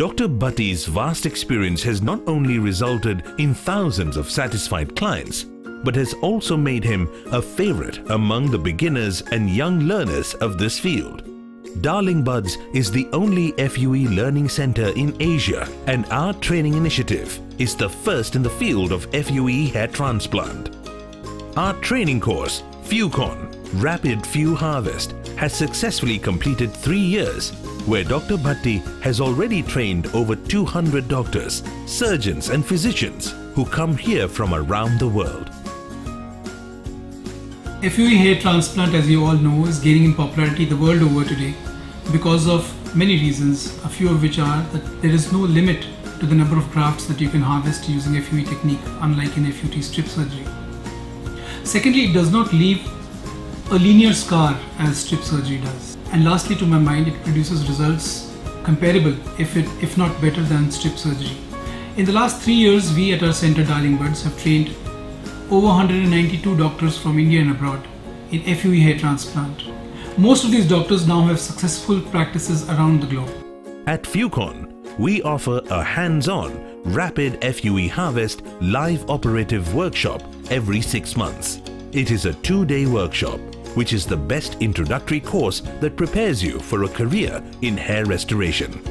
Dr. Bhatti's vast experience has not only resulted in thousands of satisfied clients, but has also made him a favorite among the beginners and young learners of this field. Darling Buds is the only FUE learning center in Asia, and our training initiative is the first in the field of FUE hair transplant. Our training course, FUECON, Rapid FUE Harvest, has successfully completed 3 years, where Dr. Bhatti has already trained over 200 doctors, surgeons and physicians who come here from around the world. FUE hair transplant, as you all know, is gaining in popularity the world over today because of many reasons, a few of which are that there is no limit to the number of grafts that you can harvest using FUE technique, unlike in FUT strip surgery. Secondly, it does not leave a linear scar as strip surgery does. And lastly, to my mind, it produces results comparable, if not better than strip surgery. In the last 3 years, we at our center, Darling Buds, have trained over 192 doctors from India and abroad in FUE hair transplant. Most of these doctors now have successful practices around the globe. At FUECON, we offer a hands-on, rapid FUE harvest live operative workshop every 6 months. It is a 2-day workshop, which is the best introductory course that prepares you for a career in hair restoration.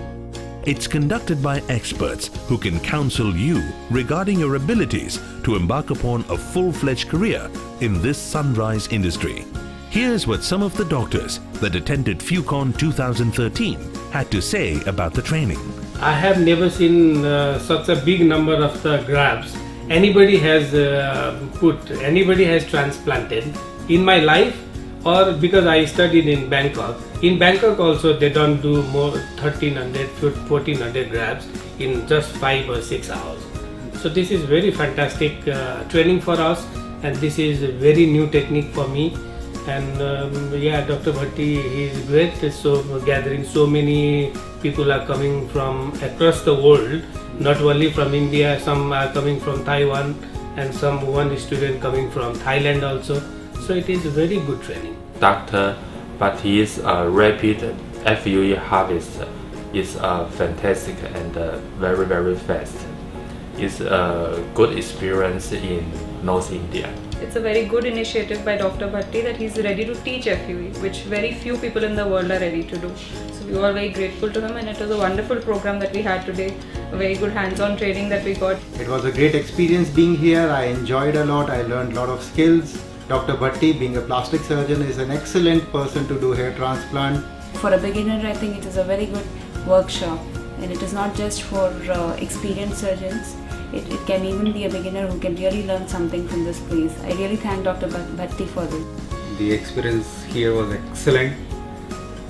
It's conducted by experts who can counsel you regarding your abilities to embark upon a full-fledged career in this sunrise industry. Here's what some of the doctors that attended FUECON 2013 had to say about the training. I have never seen such a big number of the grafts anybody has transplanted in my life, or because I studied in Bangkok. In Bangkok also they don't do more 1300, 1400 grafts in just 5 or 6 hours. So this is very fantastic training for us, and this is a very new technique for me. And yeah, Dr. Bhatti, he is great. So gathering so many people are coming from across the world, not only from India, some are coming from Taiwan, and one student coming from Thailand also. So it is a very good training. Dr. Bhatti's rapid FUE harvest is fantastic and very, very fast. It's a good experience in North India. It's a very good initiative by Dr. Bhatti that he's ready to teach FUE, which very few people in the world are ready to do. So we are very grateful to him, and it was a wonderful program that we had today, a very good hands-on training that we got. It was a great experience being here. I enjoyed a lot. I learned a lot of skills. Dr. Bhatti, being a plastic surgeon, is an excellent person to do hair transplant. For a beginner, I think it is a very good workshop, and it is not just for experienced surgeons. It can even be a beginner who can really learn something from this place. I really thank Dr. Bhatti for this. The experience here was excellent.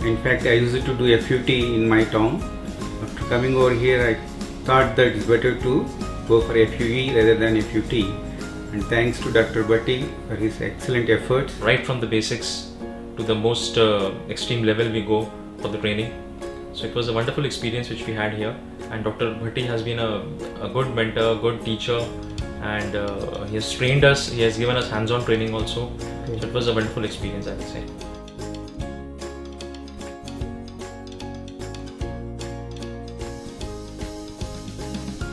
In fact, I used to do FUT in my town. After coming over here, I thought that it's better to go for FUE rather than FUT. And thanks to Dr. Bhatti for his excellent efforts. Right from the basics to the most extreme level we go for the training. So it was a wonderful experience which we had here, and Dr. Bhatti has been a good mentor, good teacher, and he has trained us, he has given us hands-on training also. So it was a wonderful experience, I would say.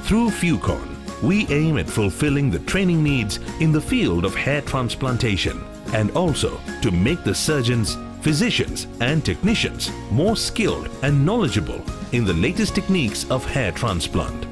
Through FUECON, we aim at fulfilling the training needs in the field of hair transplantation, and also to make the surgeons, physicians and technicians more skilled and knowledgeable in the latest techniques of hair transplant.